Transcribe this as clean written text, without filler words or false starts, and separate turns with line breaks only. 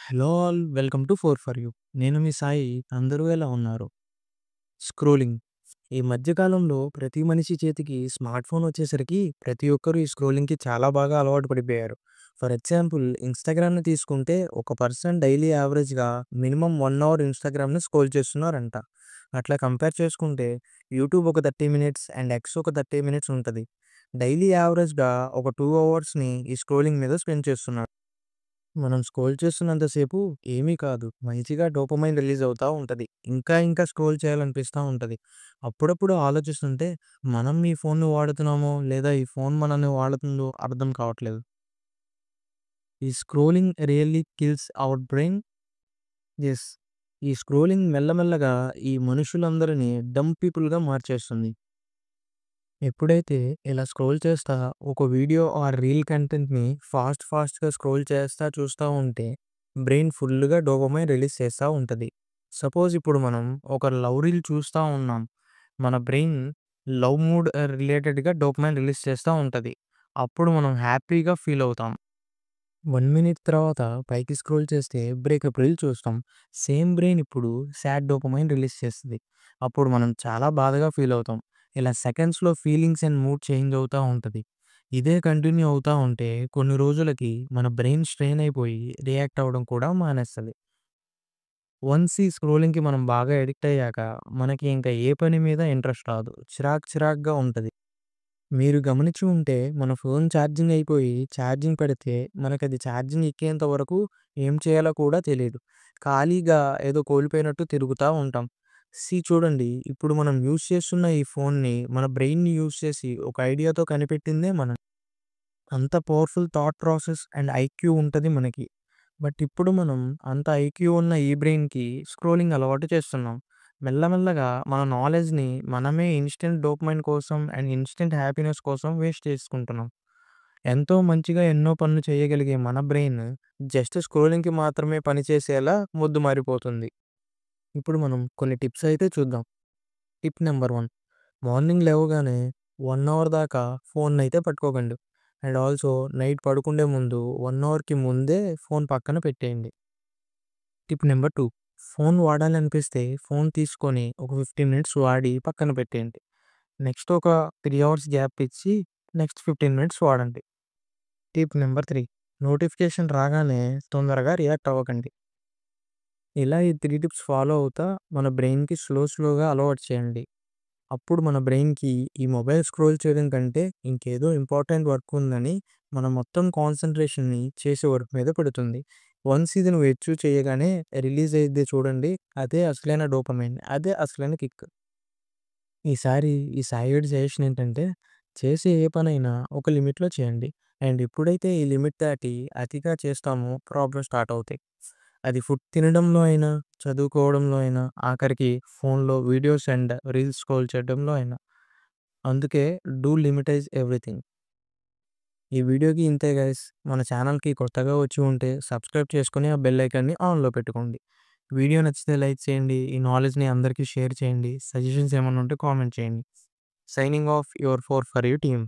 Hello all welcome to four for you. నేను మీ సాయి. అందరూ ఎలా ఉన్నారు? స్క్రోలింగ్ ఈ మధ్య కాలంలో ప్రతి మనిషి చేతికి స్మార్ట్ ఫోన్ వచ్చేసరికి ప్రతి ఒక్కరు ఈ స్క్రోలింగ్కి చాలా బాగా అలవాటు పడిపోయారు. ఫర్ ఎగ్జాంపుల్ ఇన్స్టాగ్రామ్ని తీసుకుంటే ఒక పర్సన్ డైలీ యావరేజ్గా మినిమం 1 అవర్ ఇన్స్టాగ్రామ్ని స్క్రోల్ చేస్తున్నారంట. అట్లా కంపేర్ చేసుకుంటే యూట్యూబ్ ఒక 30 మినిట్స్ అండ్ ఎక్స్ ఒక 30 మినిట్స్ ఉంటుంది. డైలీ యావరేజ్గా ఒక 2 అవర్స్ని ఈ స్క్రోలింగ్ మీద స్పెండ్ చేస్తున్నారు. మనం స్క్రోల్ చేస్తున్నంత సేపు ఏమీ కాదు. మంచిగా డోపమైన్ రిలీజ్ అవుతా ఉంటది. ఇంకా ఇంకా స్క్రోల్ చేయాలనిపిస్తా ఉంటది. అప్పుడప్పుడు ఆలోచిస్తుంటే మనం ఈ ఫోన్‌ని వాడుతున్నామో లేదా ఈ ఫోన్ మనల్ని వాడుతుందో అర్థం కావట్లేదు. ఈ scrolling really kills our brain. Yes. ఈ స్క్రోలింగ్ మెల్లమెల్లగా ఈ మనుషులందరిని డమ్ పీపుల్‌గా మార్చేస్తుంది. ఎప్పుడైతే ఇలా స్క్రోల్ చేస్తా ఒక వీడియో ఆర్ రీల్ కంటెంట్‌ని ఫాస్ట్‌గా స్క్రోల్ చేస్తా చూస్తా ఉంటే బ్రెయిన్ ఫుల్‌గా డోపమైన్ రిలీజ్ చేస్తా ఉంటది. సపోజ్ ఇప్పుడు మనం ఒక లవ్ రీల్ చూస్తా ఉన్నాం. మన బ్రెయిన్ లవ్ మూడ్ రిలేటెడ్‌గా డోపమైన్ రిలీజ్ చేస్తా ఉంటది. అప్పుడు మనం హ్యాపీగా ఫీల్ అవుతాం. 1 మినిట్ తర్వాత పైకి స్క్రోల్ చేస్తే బ్రేకప్ రీల్ చూస్తాం. సేమ్ బ్రెయిన్ ఇప్పుడు సాడ్ డోపమైన్ రిలీజ్ చేస్తది. అప్పుడు మనం చాలా బాధగా ఫీల్ అవుతాం. ఇలా సెకండ్స్‌లో ఫీలింగ్స్ అండ్ మూడ్ చేంజ్ అవుతా ఉంటది. ఇదే కంటిన్యూ అవుతా ఉంటే కొన్ని రోజులకి మన బ్రెయిన్ స్ట్రెయిన్ అయిపోయి రియాక్ట్ అవ్వడం కూడా మానేస్తది. వన్స్ ఈ స్క్రోలింగ్‌కి మనం బాగా అడిక్ట్ అయ్యాక మనకి ఇంకా ఏ పని మీద ఇంట్రెస్ట్ రాదు. చిరాకుగా ఉంటది. మీరు గమనించి ఉంటే మన ఫోన్ ఛార్జింగ్ అయిపోయి ఛార్జింగ్ పెడితే మనకది ఛార్జింగ్ ఎక్కేంత వరకు ఏం చేయాలో కూడా తెలీదు. ఖాళీగా ఏదో కోల్పోయినట్టు తిరుగుతా ఉంటాం. చూడండి, ఇప్పుడు మనం యూజ్ చేస్తున్న ఈ ఫోన్‌ని మన బ్రెయిన్‌ని యూజ్ చేసి ఒక ఐడియాతో కనిపెట్టిందే మనం. అంత powerful thought process and IQ ఉంటది మనకి. బట్ ఇప్పుడు మనం అంత ఐక్యూ ఉన్న ఈ బ్రెయిన్‌కి స్క్రోలింగ్ అలవాటు చేస్తున్నాం. మెల్లమెల్లగా మన నాలెడ్జ్‌ని మనమే ఇన్‌స్టంట్ డోపమైన్ కోసం అండ్ ఇన్‌స్టంట్ హ్యాపీనెస్ కోసం వేస్ట్ చేసుకుంటున్నాం. ఎంతో మంచిగా ఎన్నో పనులు చేయగలిగే మన బ్రెయిన్ జస్ట్ స్క్రోలింగ్‌కి మాత్రమే పనిచేసేలా మొద్దుమారిపోతుంది. ఇప్పుడు మనం కొన్ని టిప్స్ అయితే చూద్దాం. Tip number 1. మార్నింగ్ లేవగానే 1 అవర్ దాకా ఫోన్‌నయితే పట్టుకోకండి. అండ్ ఆల్సో నైట్ పడుకుండే ముందు 1 అవర్‌కి ముందే ఫోన్ పక్కన పెట్టేయండి. Tip number 2. ఫోన్ వాడాలనిపిస్తే ఫోన్ తీసుకొని ఒక 15 మినిట్స్ వాడి పక్కన పెట్టేయండి. నెక్స్ట్ ఒక 3 అవర్స్ గ్యాప్ ఇచ్చి నెక్స్ట్ 15 మినిట్స్ వాడండి. Tip number 3. నోటిఫికేషన్ రాగానే తొందరగా రియాక్ట్ అవ్వకండి. ఇలా ఈ 3 టిప్స్ ఫాలో అవుతా మన బ్రెయిన్‌కి స్లోగా అలవాటు చేయండి. అప్పుడు మన బ్రెయిన్‌కి ఈ మొబైల్ స్క్రోల్ చేయడం కంటే ఇంకేదో ఇంపార్టెంట్ వర్క్ ఉందని మన మొత్తం కాన్సంట్రేషన్‌ని చేసే వర్క్ మీద పెడుతుంది. వన్స్ ఇది నువ్వు అచీవ్ చేయగానే రిలీజ్ అయ్యిద్ది చూడండి. అదే అసలైన డోపమైన్. అదే అసలైన కిక్. ఈసారి ఈ సాయిడ్ సజెషన్ ఏంటంటే చేసే ఏ పనైనా ఒక లిమిట్‌లో చేయండి. అండ్ ఎప్పుడైతే ఈ లిమిట్ దాటి అతిగా చేస్తామో ప్రాబ్లమ్స్ స్టార్ట్ అవుతాయి. అది ఫుడ్ తినడంలో అయినా, చదువుకోవడంలో అయినా, ఆఖరికి ఫోన్‌లో వీడియోస్ అండ్ రీల్స్ స్క్రోల్ చేయడంలో అయినా. అందుకే డూ లిమిటైజ్ ఎవ్రీథింగ్. ఈ వీడియోకి ఇంతే గైస్. మన ఛానల్‌కి కొత్తగా వచ్చి ఉంటే సబ్స్క్రైబ్ చేసుకొని ఆ బెల్ ఐకాన్‌ని ఆన్‌లో పెట్టుకోండి. వీడియో నచ్చితే లైక్ చేయండి. ఈ నాలెడ్జ్‌ని అందరికీ షేర్ చేయండి. సజెషన్స్ ఏమన్నా ఉంటే కామెంట్ చేయండి. Signing off your four for you team.